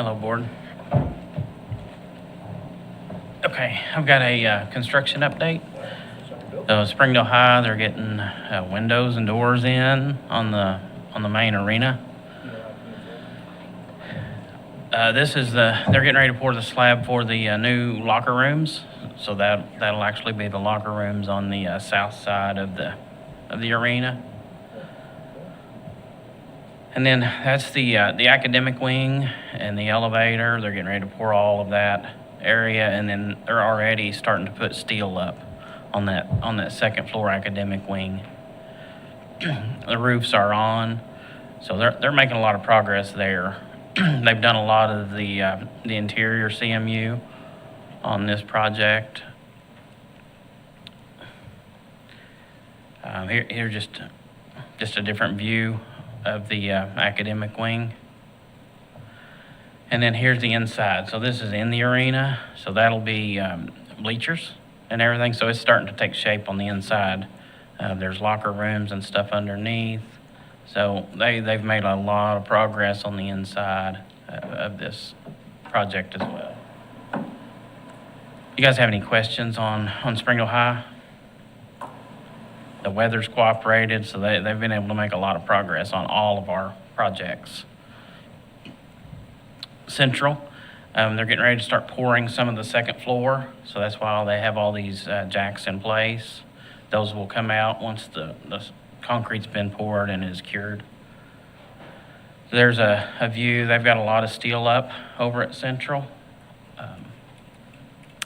Hello, board. Okay, I've got a construction update. So Springdale High, they're getting windows and doors in on the main arena. They're getting ready to pour the slab for the new locker rooms. So that'll actually be the locker rooms on the south side of the arena. And then that's the academic wing and the elevator. They're getting ready to pour all of that area, and then they're already starting to put steel up on that second floor academic wing. The roofs are on, so they're making a lot of progress there. They've done a lot of the interior CMU on this project. Here's just a different view of the academic wing. And then here's the inside. So this is in the arena. So that'll be bleachers and everything. So it's starting to take shape on the inside. There's locker rooms and stuff underneath. So they've made a lot of progress on the inside of this project as well. You guys have any questions on Springdale High? The weather's cooperated, so they've been able to make a lot of progress on all of our projects. Central, they're getting ready to start pouring some of the second floor, so that's why they have all these jacks in place. Those will come out once the concrete's been poured and is cured. There's a view. They've got a lot of steel up over at Central.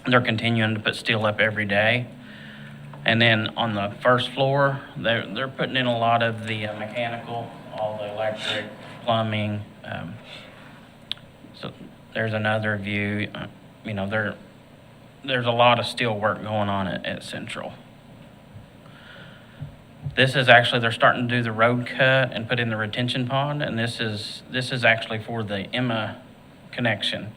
They're continuing to put steel up every day. And then on the first floor, they're putting in a lot of the mechanical, all the electric, plumbing. So there's another view. There's a lot of steel work going on at Central. This is actually, they're starting to do the road cut and put in the retention pond, and this is actually for the Emma connection.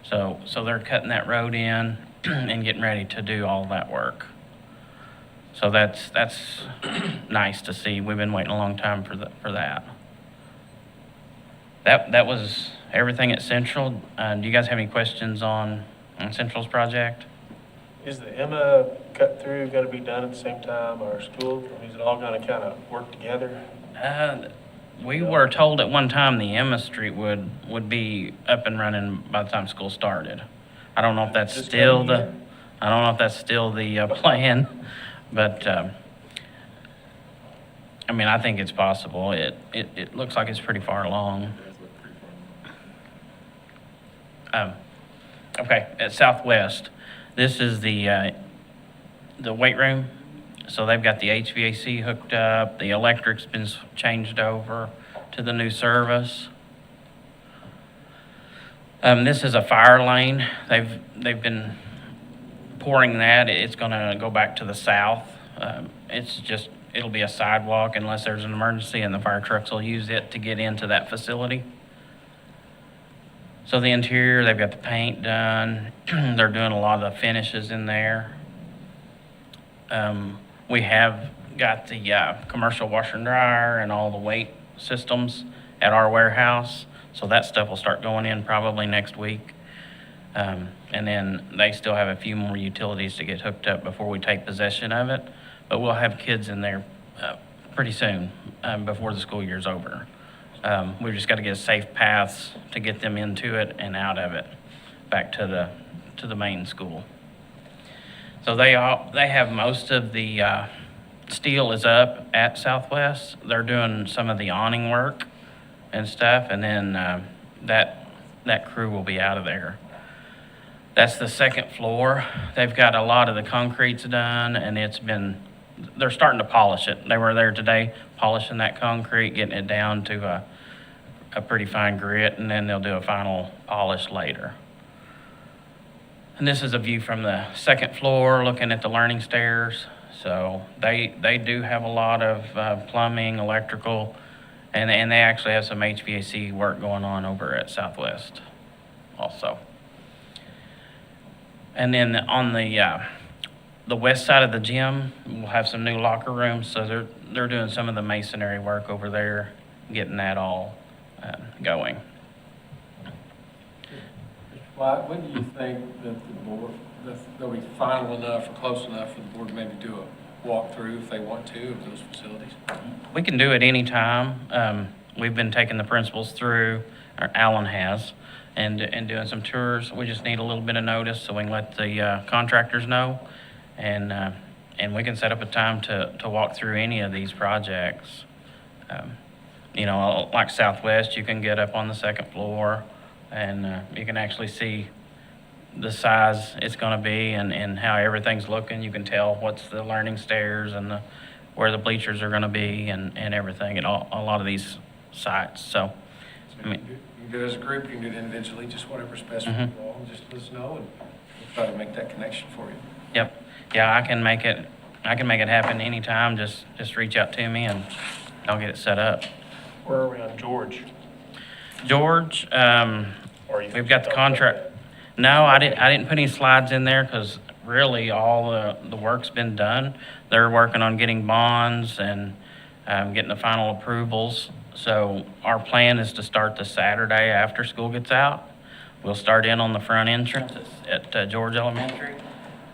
So they're cutting that road in and getting ready to do all that work. So that's nice to see. We've been waiting a long time for that. That was everything at Central. Do you guys have any questions on Central's project? Is the Emma cut through going to be done at the same time, or school? I mean, is it all going to kind of work together? We were told at one time the Emma Street would be up and running by the time school started. I don't know if that's still the plan. But, I think it's possible. It looks like it's pretty far along. Okay, at Southwest, this is the weight room. So they've got the HVAC hooked up. The electric's been changed over to the new service. This is a fire lane. They've been pouring that. It's going to go back to the south. It'll be a sidewalk unless there's an emergency, and the fire trucks will use it to get into that facility. So the interior, they've got the paint done. They're doing a lot of the finishes in there. We have got the commercial washer and dryer and all the weight systems at our warehouse. So that stuff will start going in probably next week. And then they still have a few more utilities to get hooked up before we take possession of it. But we'll have kids in there pretty soon, before the school year's over. We've just got to get safe paths to get them into it and out of it, back to the main school. So they have most of the steel is up at Southwest. They're doing some of the awning work and stuff, and then that crew will be out of there. That's the second floor. They've got a lot of the concretes done, and they're starting to polish it. They were there today polishing that concrete, getting it down to a pretty fine grit, and then they'll do a final polish later. And this is a view from the second floor looking at the learning stairs. So they do have a lot of plumbing, electrical, and they actually have some HVAC work going on over at Southwest also. And then on the west side of the gym, we'll have some new locker rooms. So they're doing some of the masonry work over there, getting that all going. Well, when do you think that the board, that they'll be final enough or close enough for the board to maybe do a walkthrough if they want to of those facilities? We can do it anytime. We've been taking the principals through, or Alan has, and doing some tours. We just need a little bit of notice so we can let the contractors know. And we can set up a time to walk through any of these projects. You know, like Southwest, you can get up on the second floor and you can actually see the size it's gonna be and how everything's looking. You can tell what's the learning stairs and where the bleachers are gonna be and everything at a lot of these sites, so. So you can do it as a group, you can do it individually, just whatever's best for you Mhm. all, just let us know and we'll try to make that connection for you. Yep, yeah, I can make it happen anytime, just reach out to me and I'll get it set up. Where are we on George? George, Or you we've got the talked about contract. No, I didn't put any slides in there because really all the work's been done. They're working on getting bonds and getting the final approvals. So our plan is to start the Saturday after school gets out. We'll start in on the front entrance at George Elementary.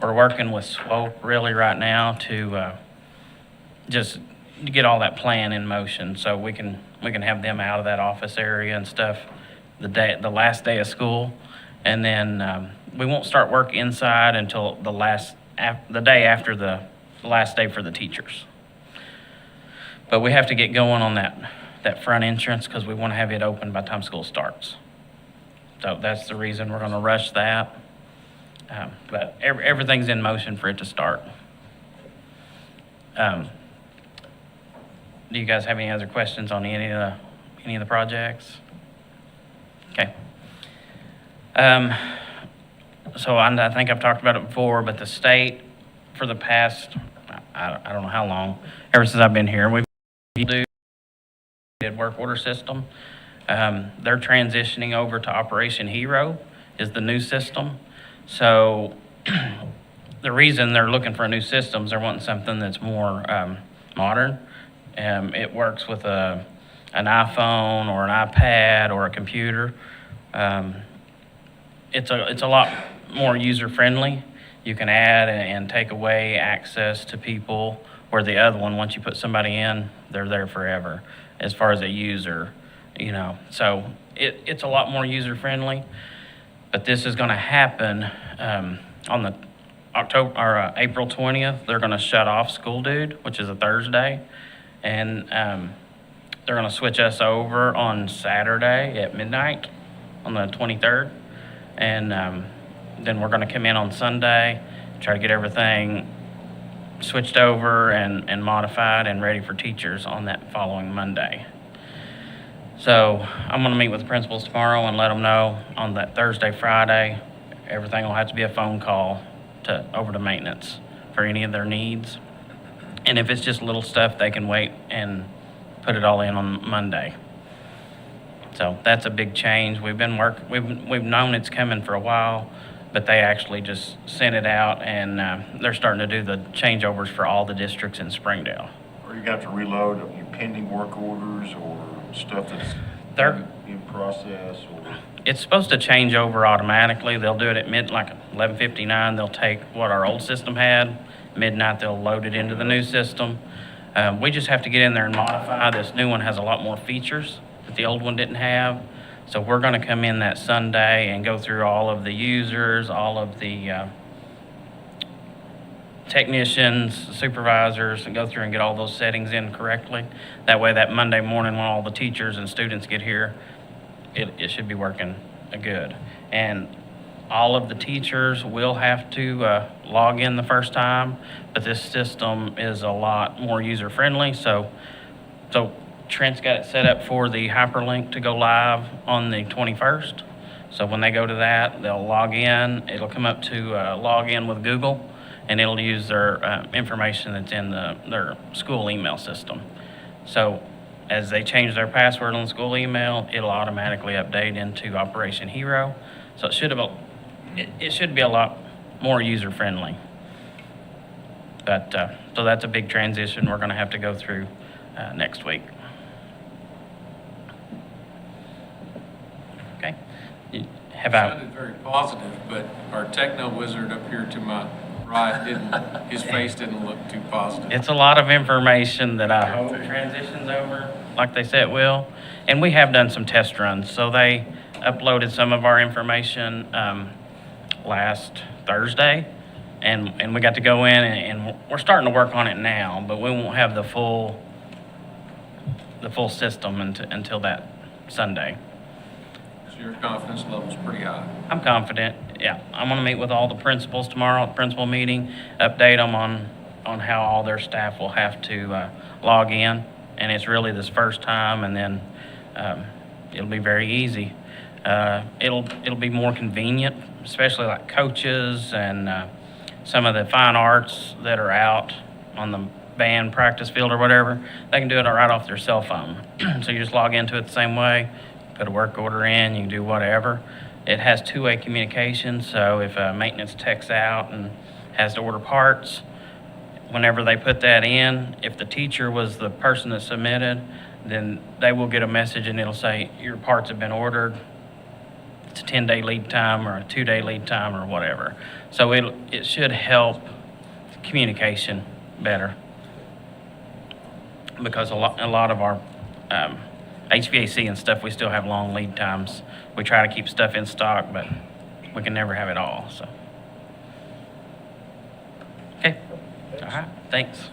We're working with Swope really right now to just get all that plan in motion so we can have them out of that office area and stuff the last day of school. And then we won't start work inside until the day after the last day for the teachers. But we have to get going on that front entrance because we want to have it open by the time school starts. So that's the reason we're going to rush that. But everything's in motion for it to start. Do you guys have any other questions on any of the projects? Okay. So I think I've talked about it before, but the state for the past, I don't know how long, ever since I've been here, we've did work order system. They're transitioning over to Operation Hero is the new system. So the reason they're looking for a new system is they're wanting something that's more modern. It works with an iPhone or an iPad or a computer. It's a lot more user-friendly. You can add and take away access to people, where the other one, once you put somebody in, they're there forever as far as a user, you know. So it's a lot more user-friendly, but this is gonna happen on the April 20th. They're gonna shut off School Dude, which is a Thursday, and they're gonna switch us over on Saturday at midnight on the 23rd. And then we're gonna come in on Sunday, try to get everything switched over and modified and ready for teachers on that following Monday. So I'm gonna meet with the principals tomorrow and let them know on that Thursday, Friday, everything will have to be a phone call over to maintenance for any of their needs. And if it's just little stuff, they can wait and put it all in on Monday. So that's a big change. We've known it's coming for a while, but they actually just sent it out and they're starting to do the changeovers for all the districts in Springdale. Or you got to reload your pending work orders or stuff that's They're- in process or? It's supposed to change over automatically. They'll do it at 11:59. They'll take what our old system had. Midnight, they'll load it into the new system. We just have to get in there and modify. This new one has a lot more features that the old one didn't have. So we're gonna come in that Sunday and go through all of the users, all of the technicians, supervisors, and go through and get all those settings in correctly. That way that Monday morning when all the teachers and students get here, it should be working good. And all of the teachers will have to log in the first time, but this system is a lot more user-friendly. So Trent's got it set up for the hyperlink to go live on the 21st. So when they go to that, they'll log in. It'll come up to log in with Google, and it'll use their information that's in their school email system. So as they change their password on the school email, it'll automatically update into Operation Hero. So it should be a lot more user-friendly. But so that's a big transition we're going to have to go through next week. Okay. Have I? Sounded very positive, but our techno wizard up here to my right his face didn't look too positive. It's a lot of information that I hope transitions over like they said it will. And we have done some test runs. So they uploaded some of our information last Thursday. And we got to go in and we're starting to work on it now, but we won't have the full system until that Sunday. So your confidence level's pretty high. I'm confident, yeah. I'm gonna meet with all the principals tomorrow at the principal meeting, update them on how all their staff will have to log in. And it's really this first time, and then it'll be very easy. It'll be more convenient, especially like coaches and some of the fine arts that are out on the band practice field or whatever. They can do it right off their cell phone. So you just log into it the same way, put a work order in, you can do whatever. It has two-way communication, so if a maintenance tech's out and has to order parts, whenever they put that in, if the teacher was the person that submitted, then they will get a message and it'll say, your parts have been ordered. It's a 10-day lead time or a 2-day lead time or whatever. So it should help communication better. Because a lot of our HVAC and stuff, we still have long lead times. We try to keep stuff in stock, but we can never have it all, so. Okay, all right, thanks.